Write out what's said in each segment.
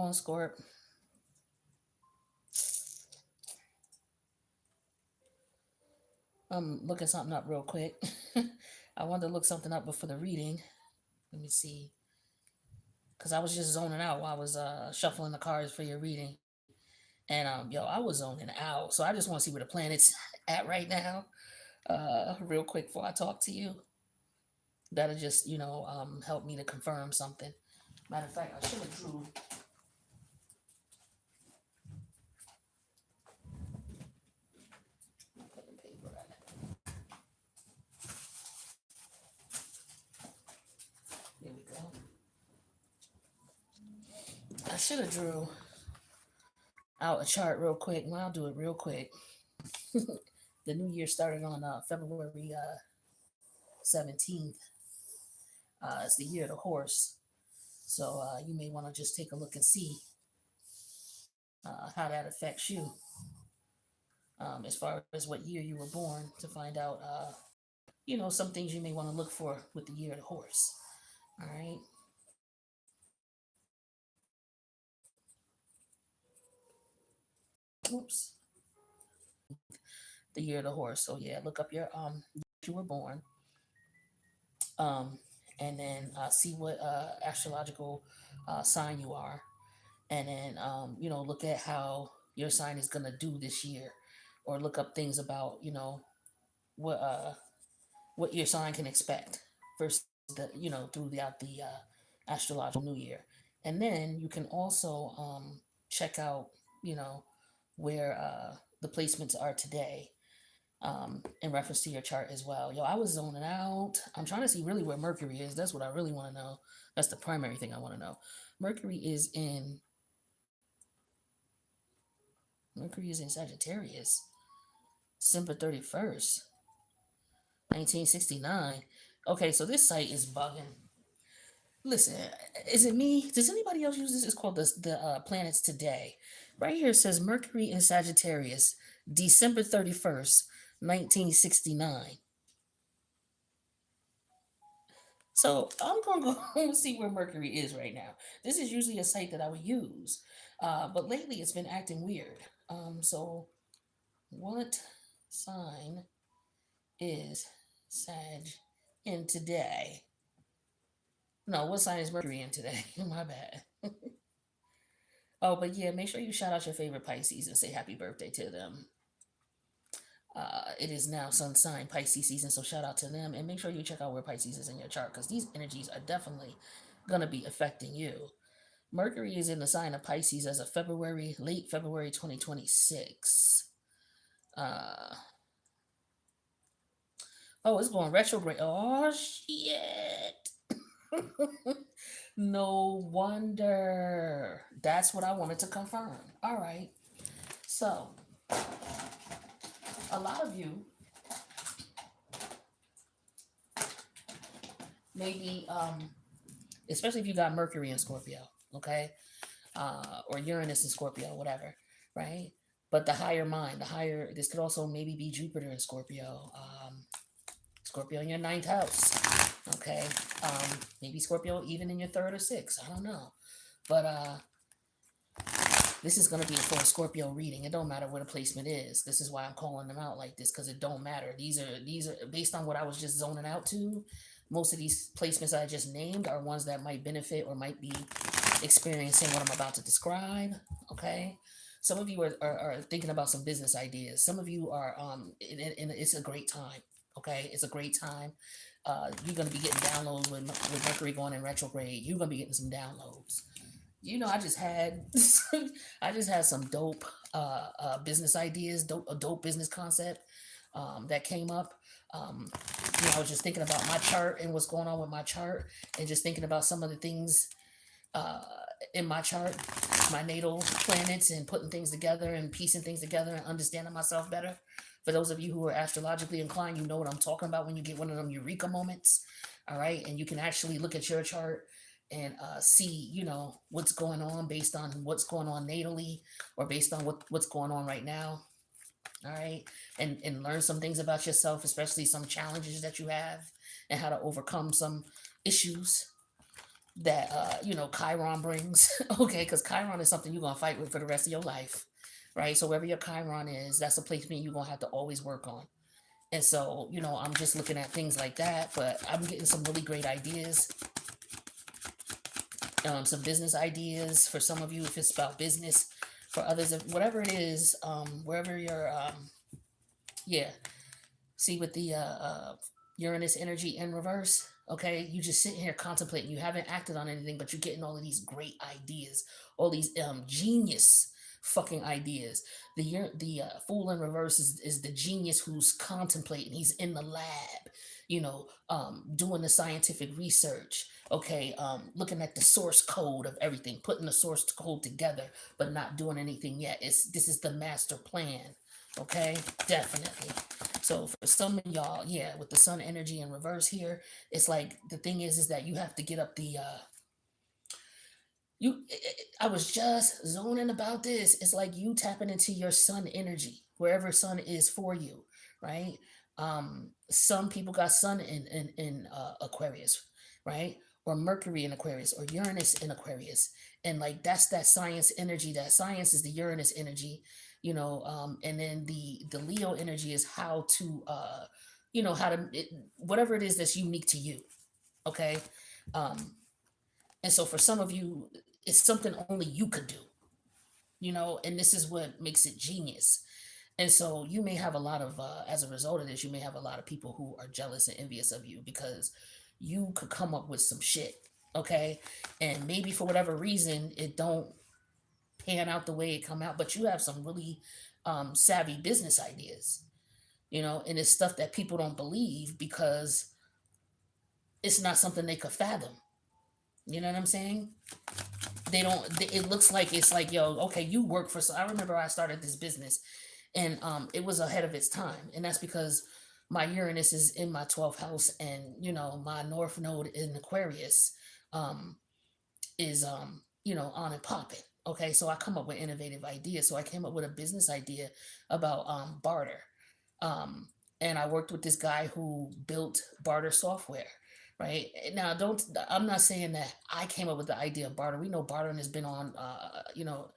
on, Scorp? I'm looking something up real quick. I wanted to look something up before the reading. Let me see. Because I was just zoning out while I was shuffling the cards for your reading. And yo, I was zoning out. So I just want to see where the planet's at right now. Real quick before I talk to you. That'll just, help me to confirm something. Matter of fact, I should have drew. Paper at. There we go. I should have drew out a chart real quick. Well, I'll do it real quick. The new year started on February 17th. It's the year of the horse. So you may want to just take a look and see how that affects you as far as what year you were born to find out, some things you may want to look for with the year of the horse. All right. Oops. The year of the horse. So yeah, look up your you were born. And then see what astrological sign you are, and then look at how your sign is gonna do this year, or look up things about what uh what your sign can expect versus the throughout the astrological new year, and then you can also check out you know where the placements are today in reference to your chart as well. Yo, I was zoning out. I'm trying to see really where Mercury is. That's what I really want to know. That's the primary thing I want to know. Mercury is in Mercury is in Sagittarius, December 31st, 1969. Okay, so this site is bugging. Listen, is it me? Does anybody else use this? It's called the planets today. Right here it says Mercury in Sagittarius, December 31st, 1969. So I'm gonna go and see where Mercury is right now. This is usually a site that I would use, but lately it's been acting weird. So what sign is Sag in today? No, what sign is Mercury in today? My bad. Oh, but yeah, make sure you shout out your favorite Pisces and say happy birthday to them. It is now sun sign Pisces season, so shout out to them and make sure you check out where Pisces is in your chart because these energies are definitely gonna be affecting you. Mercury is in the sign of Pisces as of late February 2026. Uh, oh, it's going retrograde. Oh shit! No wonder. That's what I wanted to confirm. All right. So, a lot of you maybe, especially if you got Mercury in Scorpio, okay, or Uranus in Scorpio, whatever, right? But the higher mind, the higher. This could also maybe be Jupiter in Scorpio. Scorpio in your ninth house. Okay. Maybe Scorpio even in your third or sixth. I don't know. But this is gonna be for a Scorpio reading. It don't matter where the placement is. This is why I'm calling them out like this, because it don't matter. These are based on what I was just zoning out to. Most of these placements I just named are ones that might benefit or might be experiencing what I'm about to describe. Okay. Some of you are thinking about some business ideas. Some of you are and it's a great time. Okay, it's a great time. You're gonna be getting downloads with Mercury going in retrograde. You're gonna be getting some downloads. I just had I just had some dope business ideas, a dope business concept that came up. I was just thinking about my chart and what's going on with my chart, and just thinking about some of the things uh, in my chart, my natal planets, and putting things together and piecing things together and understanding myself better. For those of you who are astrologically inclined, you know what I'm talking about when you get one of them eureka moments. All right. And you can actually look at your chart and see, what's going on based on what's going on natally or based on what's going on right now. All right. And learn some things about yourself, especially some challenges that you have and how to overcome some issues. that you know, Chiron brings. Okay, because Chiron is something you're gonna fight with for the rest of your life, right? So wherever your Chiron is, that's a placement you're gonna have to always work on. And so, you know, I'm just looking at things like that, but I'm getting some really great ideas, some business ideas for some of you if it's about business, for others, if, whatever it is, wherever you're, yeah. See, with the Uranus energy in reverse, okay, you just sitting here contemplating. You haven't acted on anything, but you're getting all of these great ideas, all these genius fucking ideas. The fool in reverse is the genius who's contemplating. He's in the lab, you know, doing the scientific research. Okay, looking at the source code of everything, putting the source code together, but not doing anything yet. This is the master plan. Okay, definitely. So for some of y'all, yeah, with the sun energy in reverse here, it's like the thing is that you have to get up the I was just zoning about this. It's like you tapping into your sun energy, wherever sun is for you, right? Some people got sun in Aquarius, right? Or Mercury in Aquarius or Uranus in Aquarius. And like that's that science energy. That science is the Uranus energy, you know, and then the Leo energy is how to you know, how to whatever it is that's unique to you. Okay. Um, and so for some of you, it's something only you could do, you know, and this is what makes it genius. And so you may have a lot of, as a result of this, you may have a lot of people who are jealous and envious of you because you could come up with some shit, okay? And maybe for whatever reason, it don't pan out the way it come out, but you have some really savvy business ideas, you know, and it's stuff that people don't believe because it's not something they could fathom. You know what I'm saying? They don't, it looks like it's like, yo, okay, you work for, so I remember I started this business and it was ahead of its time. And that's because my Uranus is in my 12th house and, you know, my North Node in Aquarius um, is, you know, on and popping. Okay, so I come up with innovative ideas. So I came up with a business idea about barter. Um, and I worked with this guy who built barter software. Right now, don't. I'm not saying that I came up with the idea of barter. We know bartering has been on, you know,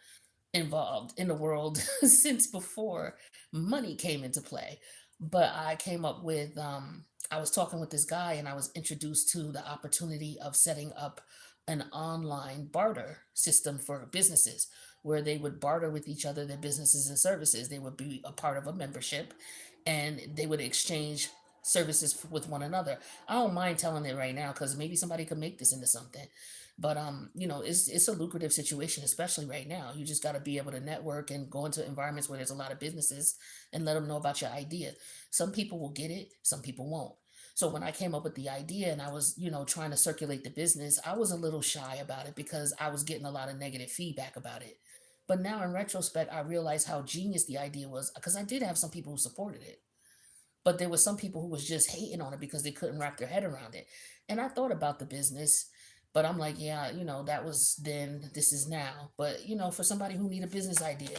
involved in the world since before money came into play. But I came up with, I was talking with this guy and I was introduced to the opportunity of setting up an online barter system for businesses where they would barter with each other their businesses and services. They would be a part of a membership and they would exchange services with one another. I don't mind telling it right now because maybe somebody could make this into something. But you know, it's a lucrative situation, especially right now. You just got to be able to network and go into environments where there's a lot of businesses and let them know about your idea. Some people will get it, some people won't. So when I came up with the idea and I was, you know, trying to circulate the business, I was a little shy about it because I was getting a lot of negative feedback about it. But now in retrospect, I realized how genius the idea was because I did have some people who supported it. But there was some people who was just hating on it because they couldn't wrap their head around it. And I thought about the business, but I'm like, yeah, you know, that was then, this is now. But, you know, for somebody who need a business idea,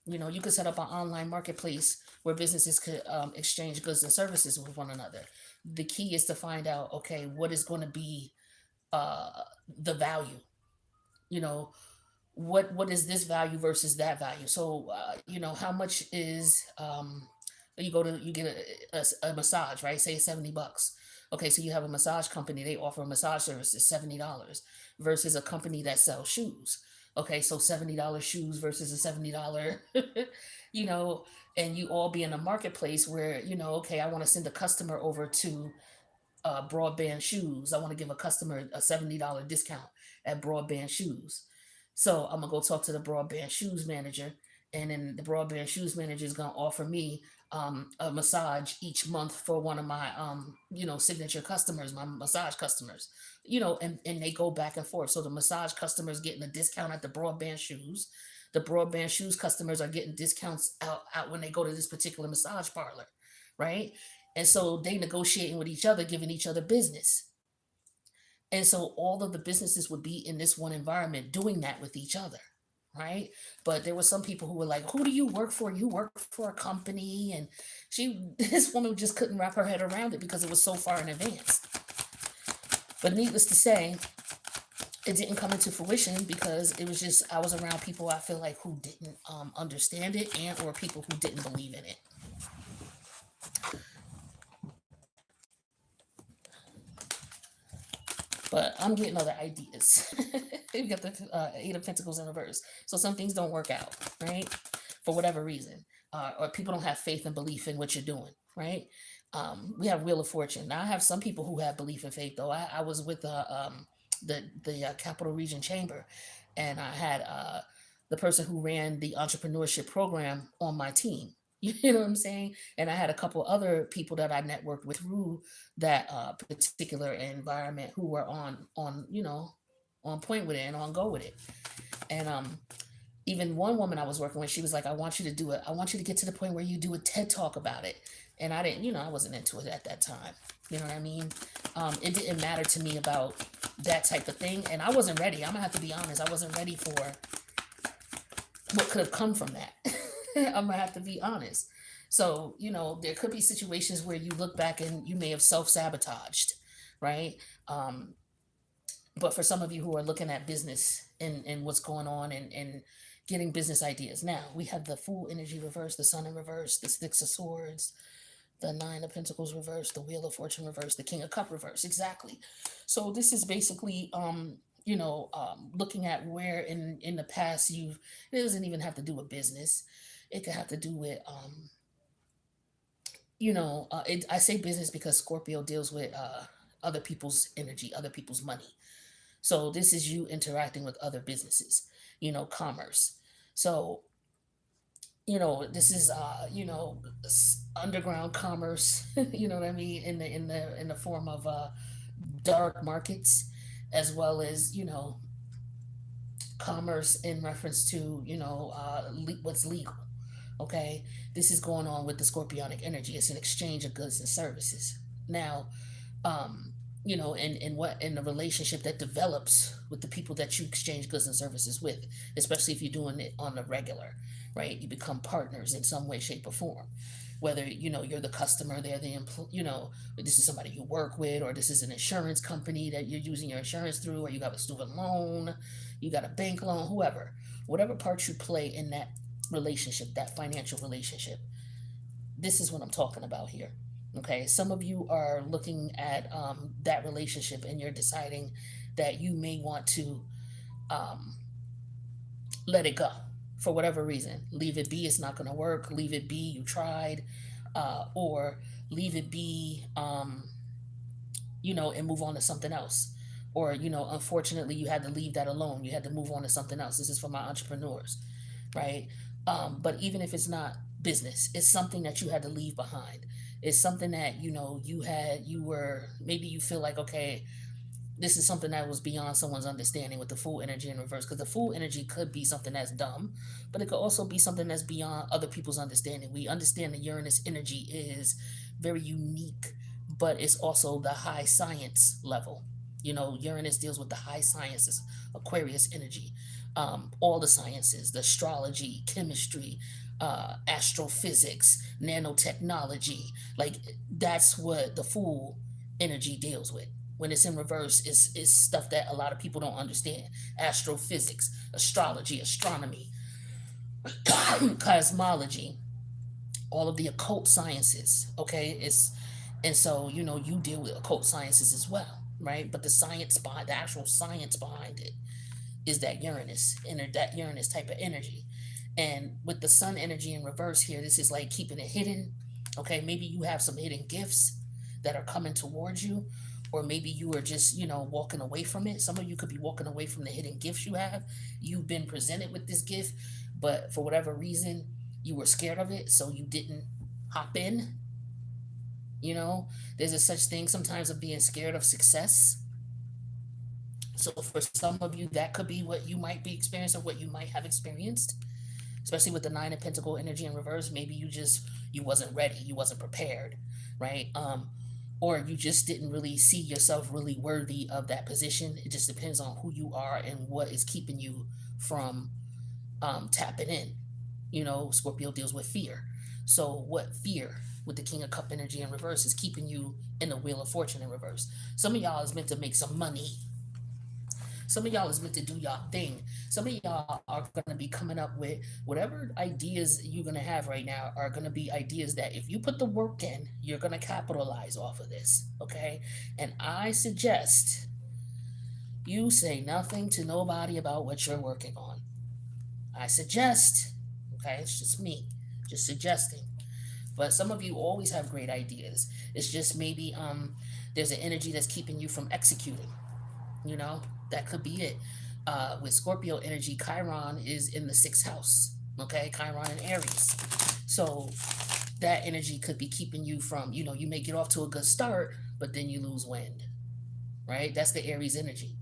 you know, you could set up an online marketplace where businesses could exchange goods and services with one another. The key is to find out, okay, what is going to be uh, the value, you know, what is this value versus that value. So you know, how much is you go to, you get a massage, right? Say it's $70. Okay, so you have a massage company, they offer a massage service is $70 versus a company that sells shoes. Okay, so $70 shoes versus a $70 you know, and you all be in a marketplace where, you know, okay, I want to send a customer over to broadband shoes. I want to give a customer a $70 discount at broadband shoes. So I'm gonna go talk to the broadband shoes manager, and then the broadband shoes manager is gonna offer me a massage each month for one of my you know, signature customers, my massage customers. You know, and they go back and forth. So the massage customers getting a discount at the broadband shoes. The broadband shoes customers are getting discounts out when they go to this particular massage parlor, right? And so they negotiating with each other, giving each other business. And so all of the businesses would be in this one environment doing that with each other, right? But there were some people who were like, "Who do you work for? You work for a company?" And this woman just couldn't wrap her head around it because it was so far in advance. But needless to say, it didn't come into fruition because it was just, I was around people I feel like who didn't understand it, and or people who didn't believe in it. But I'm getting other ideas. We got the Eight of Pentacles in reverse. So some things don't work out, right? For whatever reason. Or people don't have faith and belief in what you're doing, right? We have Wheel of Fortune. Now I have some people who have belief and faith, though. I was with the Capital Region Chamber, and I had the person who ran the entrepreneurship program on my team. You know what I'm saying? And I had a couple other people that I networked with through that particular environment who were on on point with it and on go with it. And even one woman I was working with, she was like, I want you to do it. I want you to get to the point where you do a TED talk about it. And I didn't, I wasn't into it at that time. You know what I mean? It didn't matter to me about that type of thing. And I wasn't ready. I'm gonna have to be honest. I wasn't ready for what could have come from that. I'm gonna have to be honest. So, there could be situations where you look back and you may have self-sabotaged, right? But for some of you who are looking at business and what's going on and getting business ideas. Now, we have the Fool energy reverse, the Sun in reverse, the Six of Swords, the Nine of Pentacles reverse, the Wheel of Fortune reverse, the King of Cup reverse. Exactly. So this is basically looking at where in the past it doesn't even have to do with business. It could have to do with I say business because Scorpio deals with other people's energy, other people's money. So this is you interacting with other businesses, commerce. So, this is underground commerce, you know what I mean, in the form of dark markets, as well as, commerce in reference to, what's legal. Okay, this is going on with the Scorpionic energy. It's an exchange of goods and services. Now, in the relationship that develops with the people that you exchange goods and services with, especially if you're doing it on the regular, right? You become partners in some way, shape, or form. Whether you're the customer, they're the this is somebody you work with, or this is an insurance company that you're using your insurance through, or you got a student loan, you got a bank loan, whatever part you play in that relationship, that financial relationship. This is what I'm talking about here. Okay, some of you are looking at that relationship and you're deciding that you may want to um, let it go for whatever reason. Leave it be, it's not going to work. Leave it be, you tried. Or leave it be, and move on to something else. Or, unfortunately, you had to leave that alone. You had to move on to something else. This is for my entrepreneurs, right? But even if it's not business, it's something that you had to leave behind. It's something that, maybe you feel like, okay, this is something that was beyond someone's understanding with the Fool energy in reverse. Because the Fool energy could be something that's dumb, but it could also be something that's beyond other people's understanding. We understand that Uranus energy is very unique, but it's also the high science level. Uranus deals with the high sciences, Aquarius energy, all the sciences, the astrology, chemistry, astrophysics, nanotechnology. Like, that's what the Fool energy deals with. When it's in reverse, is stuff that a lot of people don't understand. Astrophysics, astrology, astronomy, cosmology, all of the occult sciences. Okay, and so you deal with occult sciences as well, right? But the actual science behind it is that that Uranus type of energy. And with the Sun energy in reverse here, this is like keeping it hidden. Okay, maybe you have some hidden gifts that are coming towards you, or maybe you are just, walking away from it. Some of you could be walking away from the hidden gifts you have. You've been presented with this gift, but for whatever reason, you were scared of it, so you didn't hop in. There's a such thing sometimes of being scared of success. So for some of you, that could be what you might be experiencing, or what you might have experienced, especially with the Nine of Pentacle energy in reverse. Maybe you wasn't ready, you wasn't prepared, right? Or you just didn't really see yourself really worthy of that position. It just depends on who you are and what is keeping you from tapping in. Scorpio deals with fear. So what fear with the King of Cup energy in reverse is keeping you in the Wheel of Fortune in reverse? Some of y'all is meant to make some money. Some of y'all is meant to do y'all thing. Some of y'all are going to be coming up with whatever ideas you're going to have right now are going to be ideas that if you put the work in, you're going to capitalize off of this. Okay. And I suggest you say nothing to nobody about what you're working on. I suggest, okay, it's just me, just suggesting. But some of you always have great ideas. It's just maybe there's an energy that's keeping you from executing. You know, that could be it. With Scorpio energy, Chiron is in the sixth house. Okay, Chiron and Aries. So that energy could be keeping you from, you may get off to a good start, but then you lose wind, right? That's the Aries energy.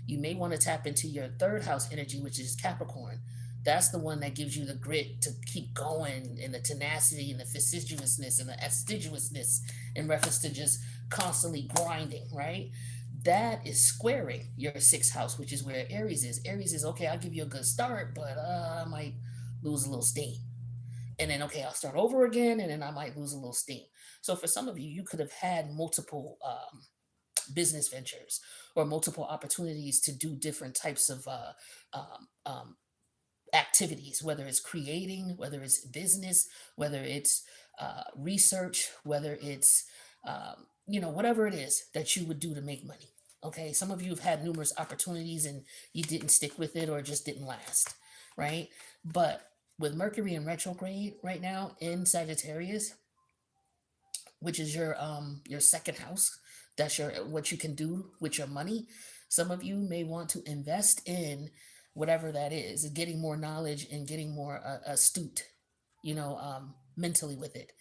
You may want to tap into your third house energy, which is Capricorn. That's the one that gives you the grit to keep going, and the tenacity and the facetiousness and the assiduousness in reference to just constantly grinding, right? That is squaring your sixth house, which is where Aries is. Aries is okay, I'll give you a good start, but I might lose a little steam. And then, okay, I'll start over again, and then I might lose a little steam. So for some of you, you could have had multiple business ventures or multiple opportunities to do different types of um, um, activities, whether it's creating, whether it's business, whether it's research, whether it's, whatever it is that you would do to make money. Okay. Some of you have had numerous opportunities and you didn't stick with it or it just didn't last. Right. But with Mercury in retrograde right now in Sagittarius, which is your second house, that's your what you can do with your money. Some of you may want to invest in whatever that is, getting more knowledge and getting more astute, mentally with it,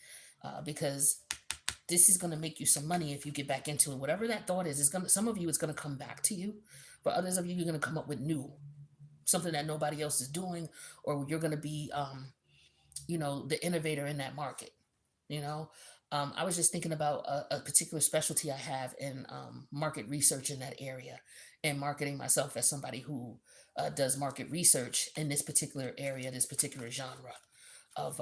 because this is going to make you some money if you get back into it. Whatever that thought is going to, some of you it's going to come back to you. For others of you, you're going to come up with new something that nobody else is doing, or you're going to be the innovator in that market. you know I was just thinking about a particular specialty I have in market research in that area, and marketing myself as somebody who does market research in this particular area, this particular genre of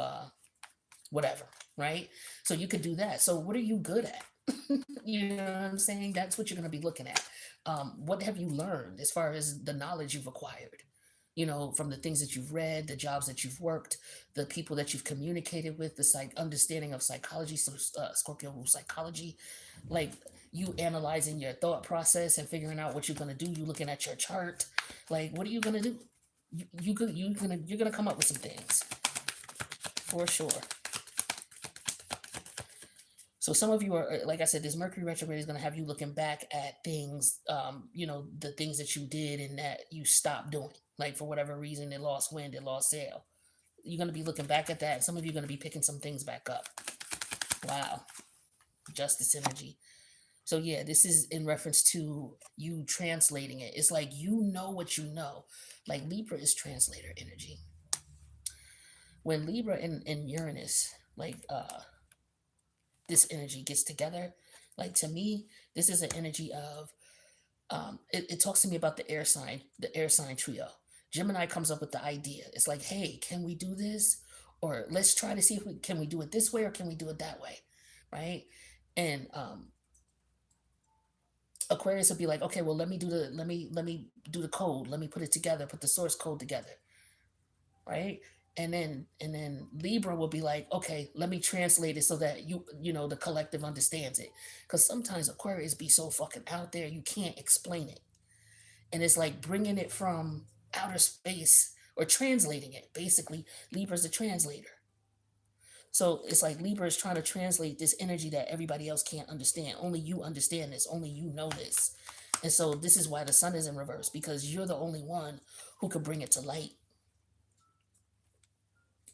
whatever, right? So you could do that. So what are you good at? You know what I'm saying? That's what you're going to be looking at. What have you learned as far as the knowledge you've acquired? From the things that you've read, the jobs that you've worked, the people that you've communicated with, the understanding of psychology, so Scorpio psychology, like you analyzing your thought process and figuring out what you're gonna do. You looking at your chart, like what are you gonna do? You're gonna come up with some things for sure. So some of you are, like I said, this Mercury retrograde is going to have you looking back at things, the things that you did and that you stopped doing. Like for whatever reason, it lost wind, it lost sail. You're going to be looking back at that. Some of you are going to be picking some things back up. Wow. Justice energy. So yeah, this is in reference to you translating it. It's like you know what you know. Like Libra is translator energy. When Libra and Uranus, like this energy gets together, like to me, this is an energy of it talks to me about the air sign trio. Gemini comes up with the idea. It's like, hey, can we do this? Or let's try to see if we can we do it this way or can we do it that way? Right? And Aquarius will be like, okay, well, let me do the code. Let me put it together, put the source code together. Right? And then Libra will be like, okay, let me translate it so that the collective understands it. Because sometimes Aquarius be so fucking out there, you can't explain it. And it's like bringing it from outer space or translating it. Basically, Libra's a translator. So it's like Libra is trying to translate this energy that everybody else can't understand. Only you understand this. Only you know this. And so this is why the sun is in reverse, because you're the only one who could bring it to light.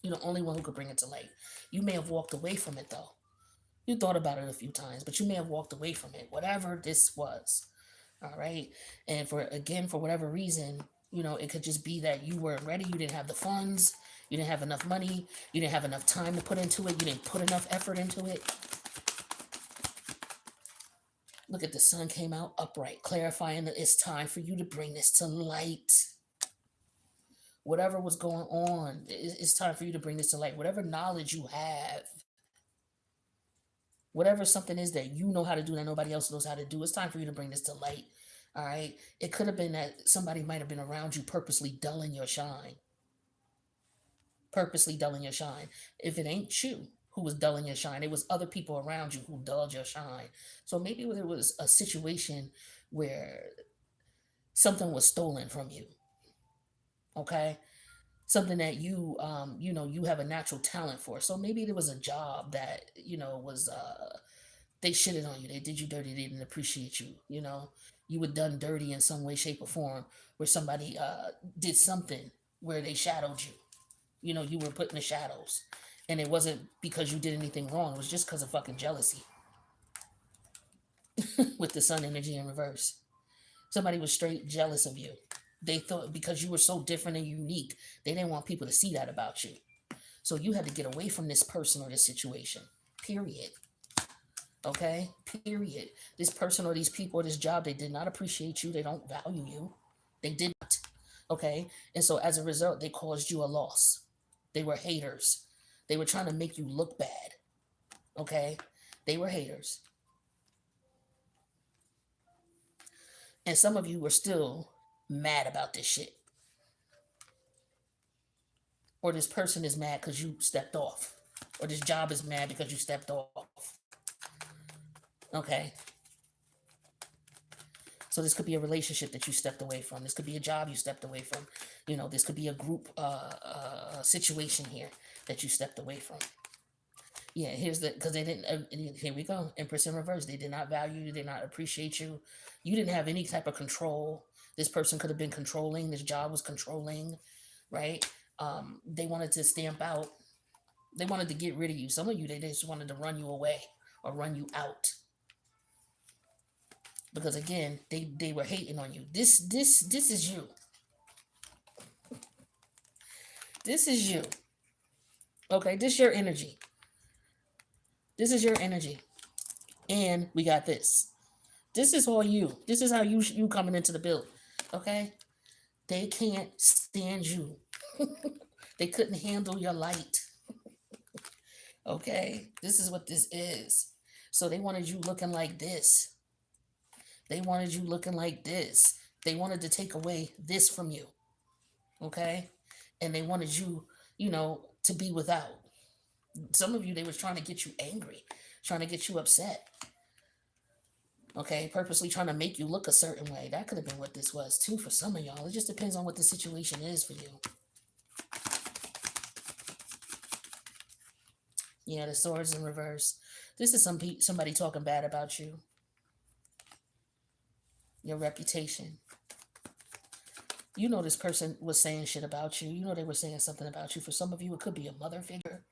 You're the only one who could bring it to light. You may have walked away from it though. You thought about it a few times, but you may have walked away from it, whatever this was. All right. And for whatever reason, it could just be that you weren't ready. You didn't have the funds. You didn't have enough money. You didn't have enough time to put into it. You didn't put enough effort into it. Look at the sun came out upright, clarifying that it's time for you to bring this to light. Whatever was going on, it's time for you to bring this to light. Whatever knowledge you have, whatever something is that you know how to do that nobody else knows how to do, it's time for you to bring this to light. All right. It could have been that somebody might have been around you purposely dulling your shine. Purposely dulling your shine. If it ain't you who was dulling your shine, it was other people around you who dulled your shine. So maybe there was a situation where something was stolen from you. Okay. Something that you have a natural talent for. So maybe there was a job that, was they shitted on you. They did you dirty. They didn't appreciate you. You were done dirty in some way, shape, or form, where somebody did something where they shadowed you. You were put in the shadows, and it wasn't because you did anything wrong. It was just because of fucking jealousy with the sun energy in reverse. Somebody was straight jealous of you. They thought because you were so different and unique, they didn't want people to see that about you. So you had to get away from this person or this situation. Period. Okay? Period. This person or these people or this job, they did not appreciate you. They don't value you. They did not. Okay? And so as a result, they caused you a loss. They were haters. They were trying to make you look bad. Okay? They were haters. And some of you were still mad about this shit. Or this person is mad because you stepped off. Or this job is mad because you stepped off. Okay? So this could be a relationship that you stepped away from. This could be a job you stepped away from. This could be a group situation here that you stepped away from. Yeah, because they didn't, here we go, Empress in reverse. They did not value you, did not appreciate you. You didn't have any type of control. This person could have been controlling. This job was controlling, right? They wanted to stamp out. They wanted to get rid of you. Some of you, they just wanted to run you away or run you out. Because again, they were hating on you. This is you. This is you. Okay, this is your energy. This is your energy. And we got this. This is all you. This is how you coming into the build. Okay? They can't stand you. They couldn't handle your light. Okay? This is what this is. So they wanted you looking like this. They wanted you looking like this. They wanted to take away this from you. Okay? And they wanted you, to be without. Some of you, they was trying to get you angry, trying to get you upset. Okay? Purposely trying to make you look a certain way. That could have been what this was too for some of y'all. It just depends on what the situation is for you. Yeah, the swords in reverse. This is somebody talking bad about you. Your reputation. This person was saying shit about you. They were saying something about you. For some of you, it could be a mother figure.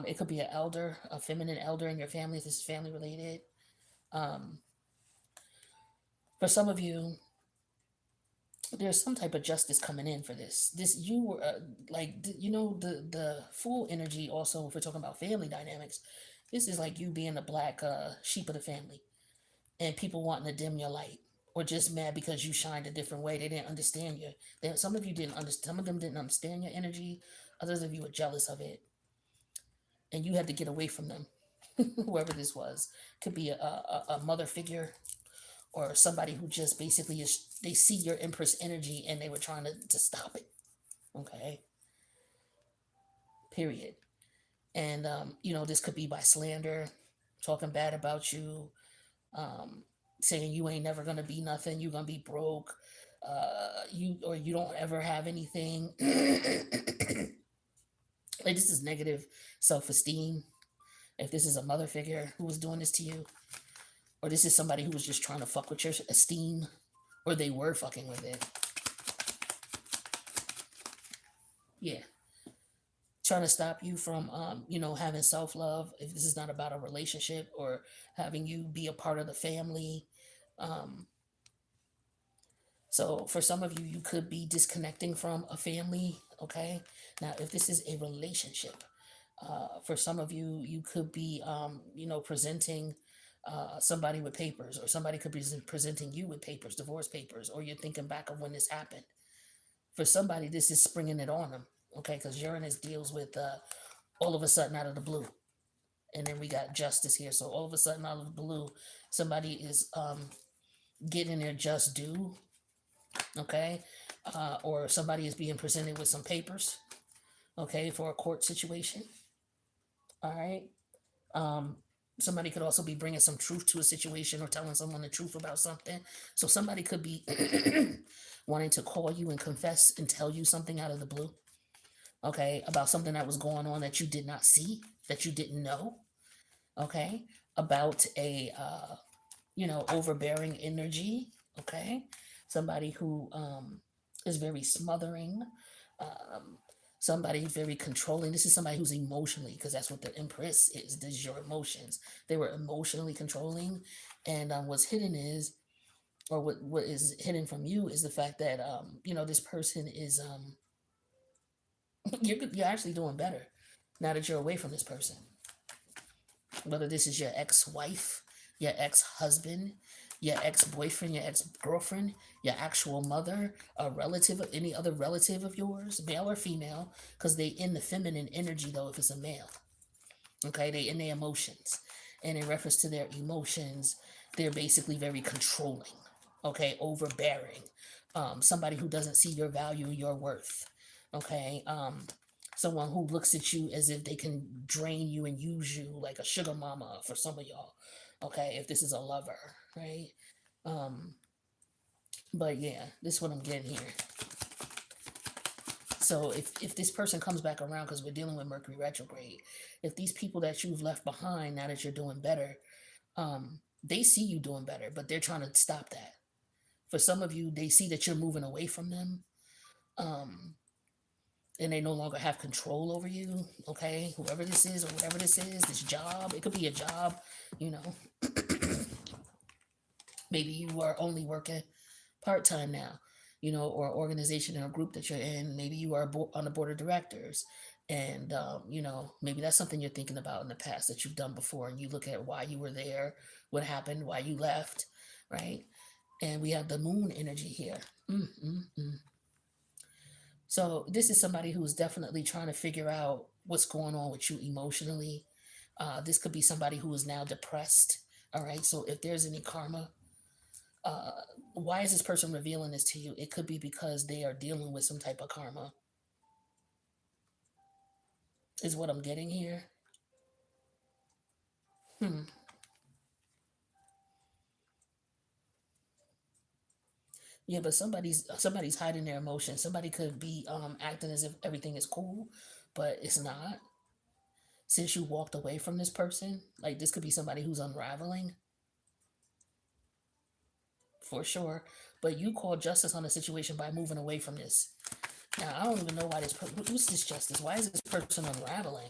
It could be an elder, a feminine elder in your family. If this is family related. For some of you, there's some type of justice coming in for this. You were the Fool energy. Also, if we're talking about family dynamics, this is like you being the black sheep of the family, and people wanting to dim your light. Or just mad because you shined a different way. They didn't understand you. Some of you didn't understand. Some of them didn't understand your energy. Others of you were jealous of it, and you had to get away from them. Whoever this was, could be a mother figure, or somebody who just basically they see your Empress energy and they were trying to stop it. Okay. Period. And this could be by slander, talking bad about you. Saying you ain't never gonna be nothing, you gonna be broke, you don't ever have anything. Like, this is negative self-esteem. If this is a mother figure who was doing this to you, or this is somebody who was just trying to fuck with your esteem, or they were fucking with it. Yeah. Trying to stop you from having self-love. If this is not about a relationship, or having you be a part of the family. So for some of you, you could be disconnecting from a family. Okay. Now, if this is a relationship, for some of you, you could be presenting somebody with papers, or somebody could be presenting you with papers, divorce papers, or you're thinking back of when this happened. For somebody, this is springing it on them. Okay, because Uranus deals with all of a sudden out of the blue. And then we got justice here. So all of a sudden out of the blue, somebody is getting their just due, okay? Or somebody is being presented with some papers, okay, for a court situation, all right? Um, Somebody could also be bringing some truth to a situation or telling someone the truth about something. So somebody could be wanting to call you and confess and tell you something out of the blue, okay, about something that was going on that you did not see, that you didn't know, okay, about a overbearing energy, okay, somebody who is very smothering, um, somebody who's very controlling. This is somebody who's emotionally, because that's what the Empress is. This is your emotions. They were emotionally controlling, and what's hidden is, or what is hidden from you is the fact that this person is you're actually doing better now that you're away from this person. Whether this is your ex-wife, your ex-husband, your ex-boyfriend, your ex-girlfriend, your actual mother, a relative, any other relative of yours, male or female, because they in the feminine energy though if it's a male. Okay, they in their emotions. And in reference to their emotions, they're basically very controlling, okay, overbearing. Somebody who doesn't see your value, your worth. Okay. Someone who looks at you as if they can drain you and use you like a sugar mama for some of y'all. Okay, if this is a lover, right? Um, but yeah, this is what I'm getting here. So if this person comes back around, because we're dealing with Mercury retrograde, if these people that you've left behind now that you're doing better, they see you doing better, but they're trying to stop that. For some of you, they see that you're moving away from them. And they no longer have control over you, okay? Whoever this is or whatever this is, this job, it could be a job, you know. Maybe you are only working part-time now, or organization or a group that you're in. Maybe you are on the board of directors. And, maybe that's something you're thinking about in the past that you've done before. And you look at why you were there, what happened, why you left, right? And we have the moon energy here. So this is somebody who is definitely trying to figure out what's going on with you emotionally. This could be somebody who is now depressed. All right. So if there's any karma, why is this person revealing this to you? It could be because they are dealing with some type of karma, is what I'm getting here. Yeah, but somebody's hiding their emotions. Somebody could be acting as if everything is cool, but it's not. Since you walked away from this person, like this could be somebody who's unraveling for sure. But you call justice on the situation by moving away from this. Now I don't even know why who's this justice? Why is this person unraveling?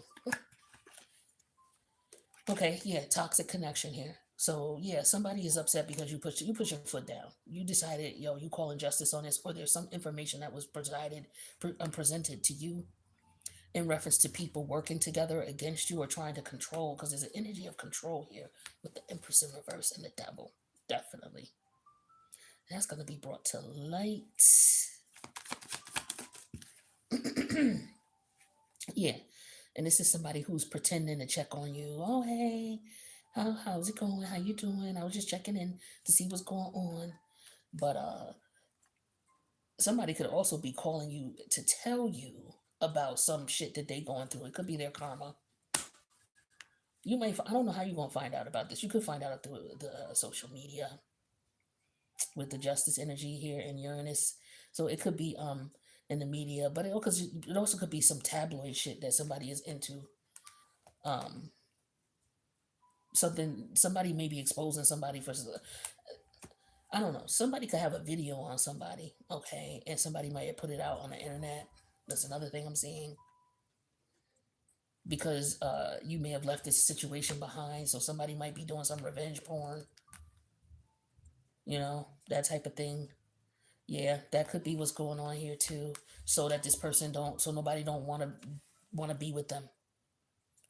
Okay, yeah, toxic connection here. So yeah, somebody is upset because you push your foot down. You decided, you call injustice on this, or there's some information that was presented to you in reference to people working together against you or trying to control, because there's an energy of control here with the Empress in reverse and the Devil. Definitely. That's going to be brought to light. Yeah. And this is somebody who's pretending to check on you. Oh, hey, how's it going? How you doing? I was just checking in to see what's going on. But somebody could also be calling you to tell you about some shit that they going through. It could be their karma. I don't know how you're going to find out about this. You could find out through the social media with the justice energy here in Uranus. So it could be in the media, but it also could be some tabloid shit that somebody is into. Somebody may be exposing somebody for, I don't know, somebody could have a video on somebody, okay, and somebody might put it out on the internet. That's another thing I'm seeing, because you may have left this situation behind, so somebody might be doing some revenge porn, that type of thing. Yeah, that could be what's going on here too, so that this person so nobody don't want to be with them,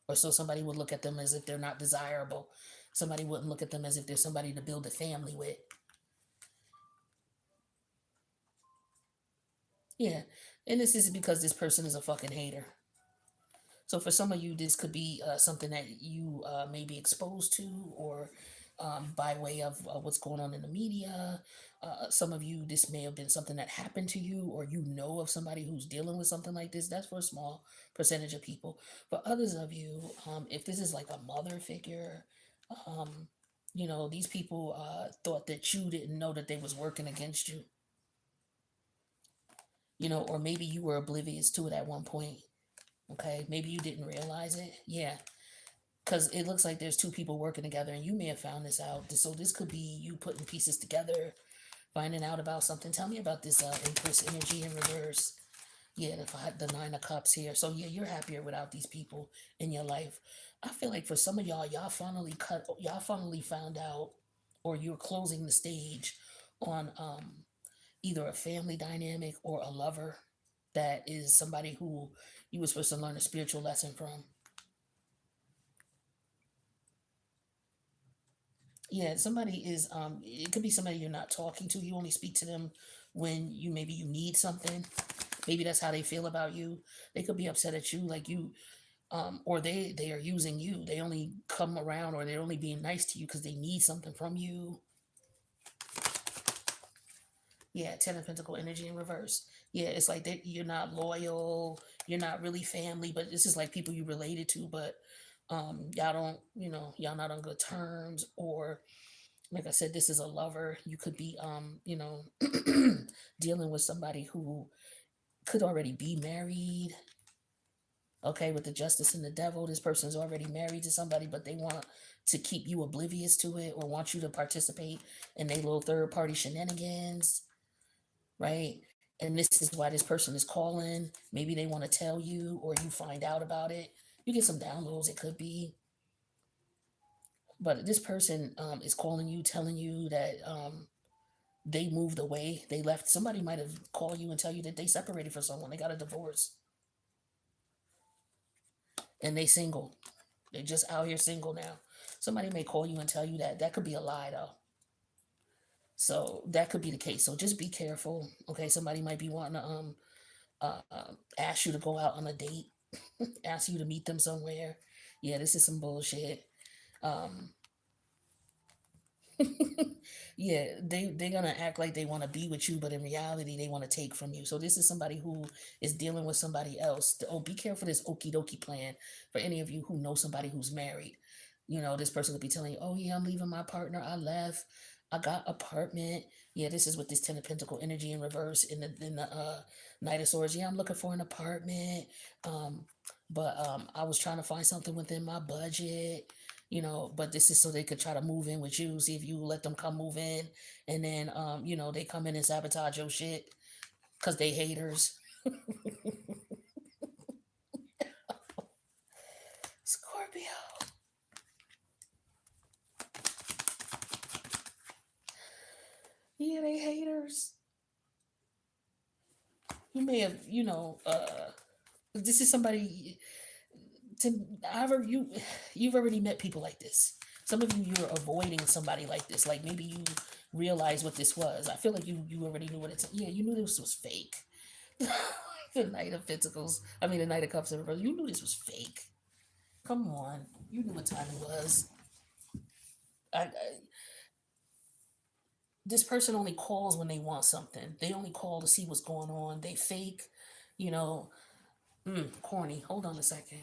or so somebody would look at them as if they're not desirable. Somebody wouldn't look at them as if they're somebody to build a family with. Yeah, and this is because this person is a fucking hater. So for some of you, this could be something that you may be exposed to, or by way of what's going on in the media. Some of you, this may have been something that happened to you, or you know of somebody who's dealing with something like this. That's for a small percentage of people. For others of you, if this is like a mother figure, um, these people thought that you didn't know that they was working against you, or maybe you were oblivious to it at one point. Okay, maybe you didn't realize it. Yeah, because it looks like there's two people working together, and you may have found this out. So this could be you putting pieces together, finding out about something. Tell me about this Empress energy in reverse. Yeah, the Nine of Cups here. So yeah, you're happier without these people in your life. I feel like for some of y'all finally found out, or you're closing the stage on either a family dynamic or a lover that is somebody who you were supposed to learn a spiritual lesson from. Yeah, somebody is it could be somebody you're not talking to. You only speak to them when you need something. Maybe that's how they feel about you. They could be upset at you, like you or they are using you. They only come around, or they're only being nice to you because they need something from you. Yeah, Ten of Pentacle energy in reverse. Yeah, it's like that you're not loyal, you're not really family, but this is like people you related to, but y'all don't, y'all not on good terms, or like I said, this is a lover. You could be dealing with somebody who could already be married. Okay, with the justice and the devil, this person's already married to somebody, but they want to keep you oblivious to it, or want you to participate in their little third party shenanigans, right? And this is why this person is calling. Maybe they want to tell you, or you find out about it. You get some downloads, it could be. But this person is calling you, telling you that they moved away, they left. Somebody might have called you and tell you that they separated from someone, they got a divorce, and they single. They're just out here single now. Somebody may call you and tell you that. That could be a lie, though. So that could be the case. So just be careful. Okay, somebody might be wanting to ask you to go out on a date, ask you to meet them somewhere. Yeah, this is some bullshit. Um, yeah, they're gonna act like they want to be with you, but in reality, they want to take from you. So this is somebody who is dealing with somebody else. Oh, be careful this okie dokie plan for any of you who know somebody who's married. This person could be telling you, "Oh yeah, I'm leaving my partner. I left. I got apartment." Yeah, this is with this Ten of Pentacle energy in reverse in the Knight of Swords. Yeah, I'm looking for an apartment. Um, but I was trying to find something within my budget, but this is so they could try to move in with you, see if you let them come move in, and then they come in and sabotage your shit because they haters. Scorpio. Yeah, they haters. You may have, this is somebody to ever you've already met people like this. Some of you, you're avoiding somebody like this. Like maybe you realize what this was. I feel like you already knew what it's. Yeah, you knew this was fake. The Knight of Pentacles. I mean, the Knight of Cups in reverse. You knew this was fake. Come on, you knew what time it was. I this person only calls when they want something. They only call to see what's going on. They fake, you know. Corny. Hold on a second.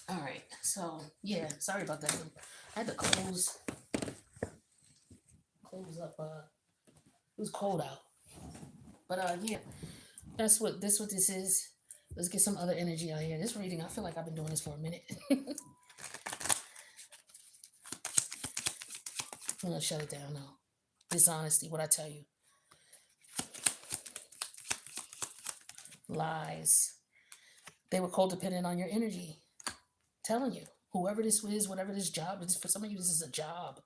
All right. So yeah, sorry about that. I had to close up. It was cold out, but yeah, that's what this is. Let's get some other energy out here. This reading, I feel like I've been doing this for a minute. I'm gonna shut it down now. Dishonesty, what I tell you. Lies. They were codependent on your energy. Telling you, whoever this is, whatever this job is, for some of you, this is a job.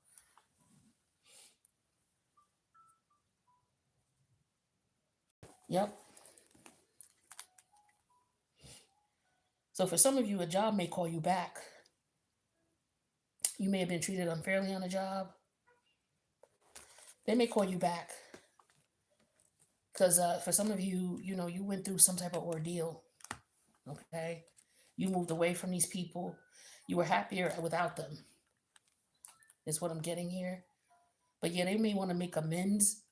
Yep. So for some of you, a job may call you back. You may have been treated unfairly on a job. They may call you back because for some of you, you went through some type of ordeal. Okay, you moved away from these people. You were happier without them. Is what I'm getting here. But yeah, they may want to make amends.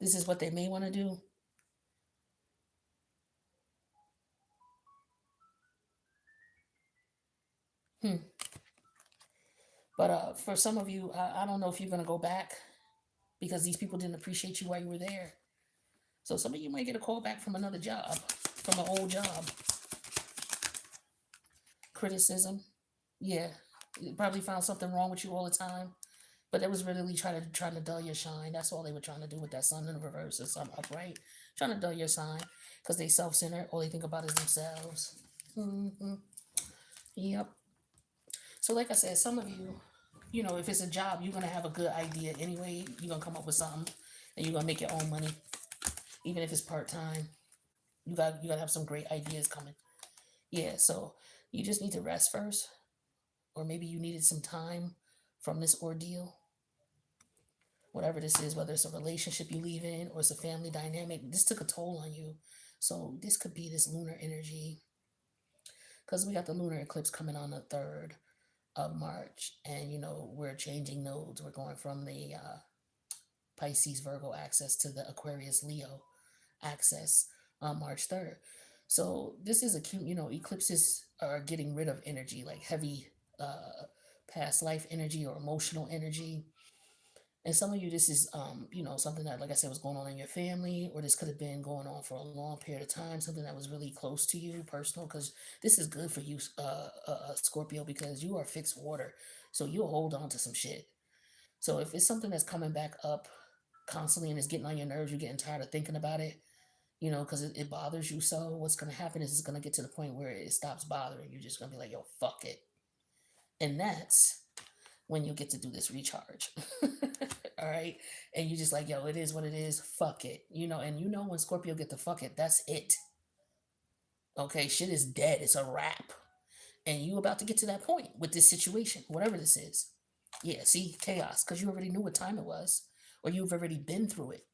This is what they may want to do. Hmm. But for some of you, I don't know if you're gonna go back because these people didn't appreciate you while you were there. So some of you might get a call back from another job, from an old job. Criticism, yeah, you probably found something wrong with you all the time, but that was really trying to dull your shine. That's all they were trying to do with that sun in reverse or some upright, trying to dull your shine because they self-centered. All they think about is themselves. Mm-hmm. Yep. So like I said, some of you, if it's a job, you're gonna have a good idea anyway. You're gonna come up with something, and you're gonna make your own money, even if it's part time. You gotta have some great ideas coming. Yeah. So you just need to rest first, or maybe you needed some time from this ordeal. Whatever this is, whether it's a relationship you leave in or it's a family dynamic, this took a toll on you. So this could be this lunar energy, because we got the lunar eclipse coming on the 3rd of March, and we're changing nodes. We're going from the Pisces Virgo axis to the Aquarius Leo axis on March 3rd. So this is a cute, eclipses are getting rid of energy, like heavy past life energy or emotional energy. And some of you, this is, something that, like I said, was going on in your family, or this could have been going on for a long period of time, something that was really close to you, personal, because this is good for you, Scorpio, because you are fixed water. So you'll hold on to some shit. So if it's something that's coming back up constantly and it's getting on your nerves, you're getting tired of thinking about it, because it bothers you. So what's going to happen is it's going to get to the point where it stops bothering you. You're just going to be like, yo, fuck it. And that's when you get to do this recharge. All right. And you just like, yo, it is what it is. Fuck it. And when Scorpio get to fuck it, that's it. Okay. Shit is dead. It's a wrap. And you about to get to that point with this situation, whatever this is. Yeah. See, chaos. Because you already knew what time it was, or you've already been through it.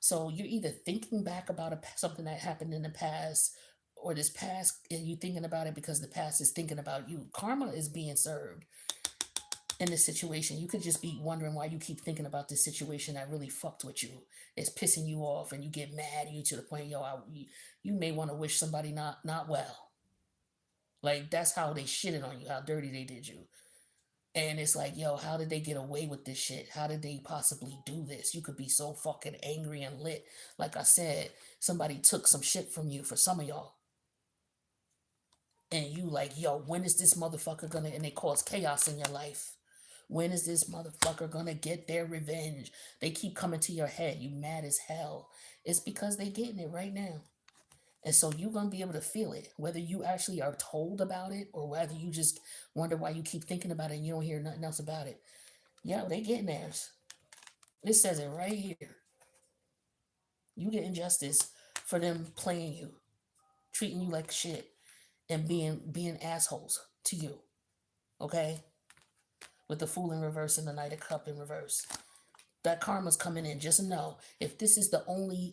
So you're either thinking back about something that happened in the past, or this past, and you thinking about it because the past is thinking about you. Karma is being served in this situation. You could just be wondering why you keep thinking about this situation that really fucked with you. It's pissing you off, and you get mad at you to the point, you may want to wish somebody not well. Like, that's how they shitted on you, how dirty they did you. And it's like, yo, how did they get away with this shit? How did they possibly do this? You could be so fucking angry and lit. Like I said, somebody took some shit from you, for some of y'all. And you like, yo, when is this motherfucker gonna, and they cause chaos in your life. When is this motherfucker gonna get their revenge? They keep coming to your head. You mad as hell. It's because they getting it right now. And so you're going to be able to feel it, whether you actually are told about it or whether you just wonder why you keep thinking about it and you don't hear nothing else about it. Yo, they getting theirs. It says it right here. You get injustice for them playing you, treating you like shit, and being assholes to you. Okay? With the Fool in reverse and the Knight of Cup in reverse. That karma's coming in. Just know, if this is the only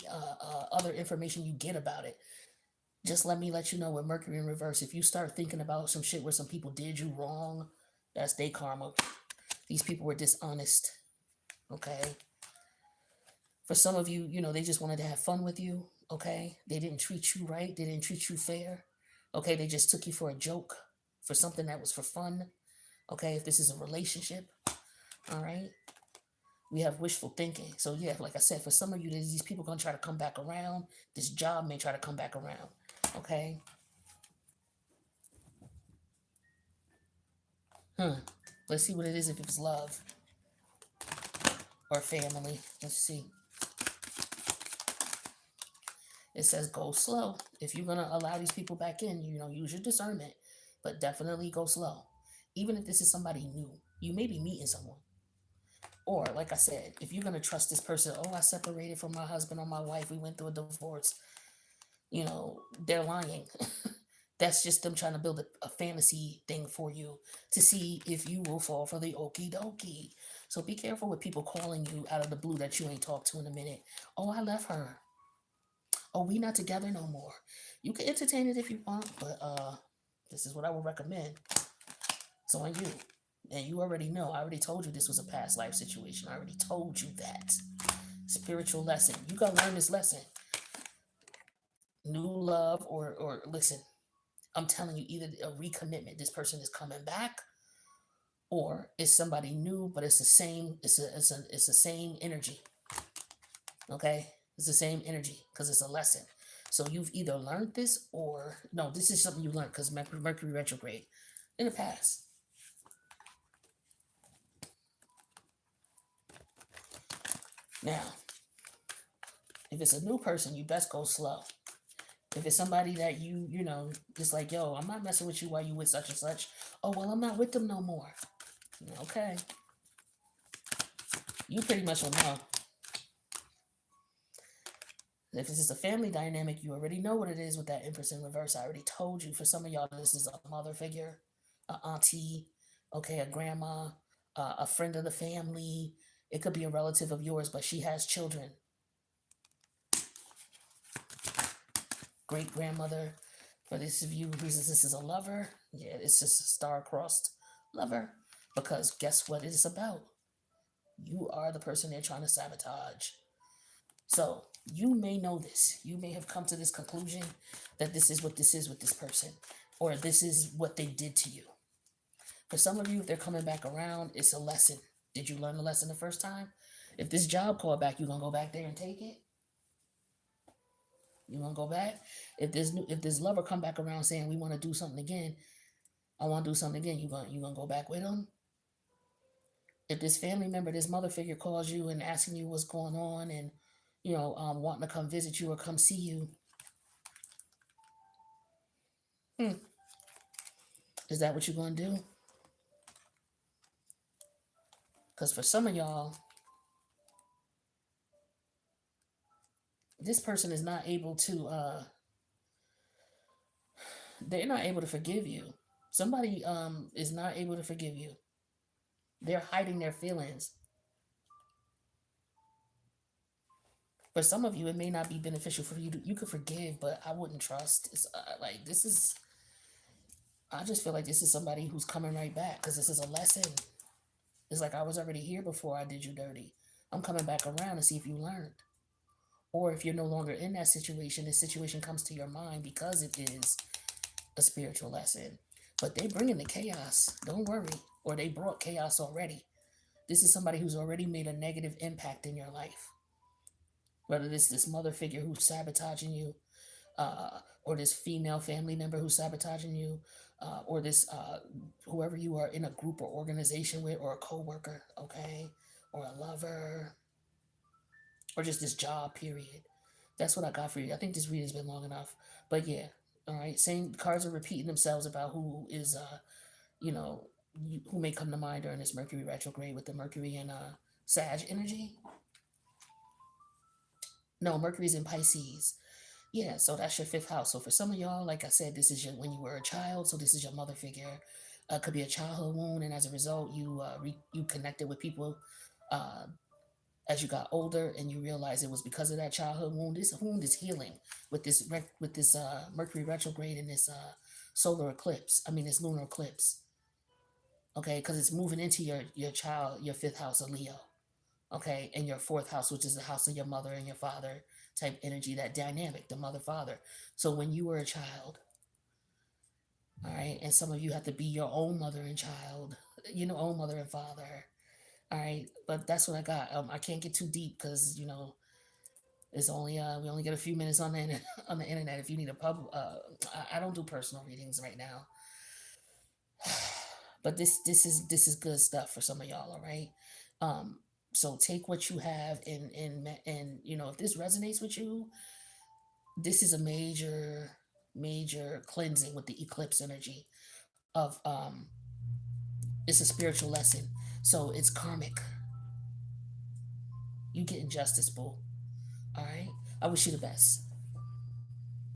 other information you get about it, just let you know, with Mercury in reverse, if you start thinking about some shit where some people did you wrong, that's their karma. These people were dishonest. Okay? For some of you, they just wanted to have fun with you. Okay? They didn't treat you right. They didn't treat you fair. Okay? They just took you for a joke, for something that was for fun. Okay? If this is a relationship. All right? We have wishful thinking. So yeah, like I said, for some of you, these people going to try to come back around. This job may try to come back around. Okay? Let's see what it is, if it's love or family. Let's see. It says go slow. If you're going to allow these people back in, use your discernment, but definitely go slow. Even if this is somebody new, you may be meeting someone. Or, like I said, if you're going to trust this person, oh, I separated from my husband or my wife, we went through a divorce, you know, they're lying. That's just them trying to build a fantasy thing for you to see if you will fall for the okie dokie. So be careful with people calling you out of the blue that you ain't talked to in a minute. Oh, I left her. Oh, we not together no more. You can entertain it if you want, but this is what I would recommend. It's on you. And you already know. I already told you this was a past life situation. I already told you that. Spiritual lesson. You gotta learn this lesson. New love or listen, I'm telling you, either a recommitment, this person is coming back, or it's somebody new, but it's the same, it's the same energy. Okay? It's the same energy because it's a lesson. So you've either learned this or no, this is something you learned because Mercury retrograde in the past. Now, if it's a new person, you best go slow. If it's somebody that you know, it's like, yo, I'm not messing with you while you with such and such. Oh, well, I'm not with them no more. Okay. You pretty much will know. If this is a family dynamic, you already know what it is with that Empress in reverse. I already told you. For some of y'all, this is a mother figure, a auntie, okay, a grandma, a friend of the family. It could be a relative of yours, but she has children. Great grandmother. For this of you who says this is a lover, yeah, it's just a star-crossed lover. Because guess what it is about? You are the person they're trying to sabotage. So you may know this. You may have come to this conclusion that this is what this is with this person, or this is what they did to you. For some of you, if they're coming back around, it's a lesson. Did you learn the lesson the first time? If this job called back, you gonna go back there and take it? You gonna go back? If this lover come back around saying we want to do something again, I want to do something again. You gonna go back with them? If this family member, this mother figure calls you and asking you what's going on and wanting to come visit you or come see you, is that what you're gonna do? Because for some of y'all, this person is not able to. They're not able to forgive you. Somebody is not able to forgive you. They're hiding their feelings. For some of you, it may not be beneficial for you. You could forgive, but I wouldn't trust. It's like this is. I just feel like this is somebody who's coming right back because this is a lesson. It's like I was already here before I did you dirty. I'm coming back around to see if you learned. Or if you're no longer in that situation, this situation comes to your mind because it is a spiritual lesson. But they bring in the chaos. Don't worry. Or they brought chaos already. This is somebody who's already made a negative impact in your life. Whether it's this mother figure who's sabotaging you, or this female family member who's sabotaging you, or this whoever you are in a group or organization with, or a co-worker, okay, or a lover, or just this job, period. That's what I got for you. I think this reading's been long enough. But yeah, all right. Same cards are repeating themselves about who is, who may come to mind during this Mercury retrograde with the Mercury and Sag energy. No, Mercury's in Pisces. Yeah, so that's your fifth house. So for some of y'all, like I said, this is your when you were a child. So this is your mother figure. Could be a childhood wound, and as a result, you connected with people uh, as you got older, and you realize it was because of that childhood wound. This wound is healing with this Mercury retrograde and this solar eclipse. I mean, this lunar eclipse. Okay, because it's moving into your fifth house of Leo. Okay, and your fourth house, which is the house of your mother and your father type energy, that dynamic, the mother father. So when you were a child, all right, and some of you have to be your own mother and child, own mother and father. All right, but that's what I got. I can't get too deep because it's only we only get a few minutes on the on the internet. If you need a I don't do personal readings right now. But this is good stuff for some of y'all. All right. So take what you have and if this resonates with you, this is a major cleansing with the eclipse energy of it's a spiritual lesson. So it's karmic. You getting justice, boo. All right. I wish you the best.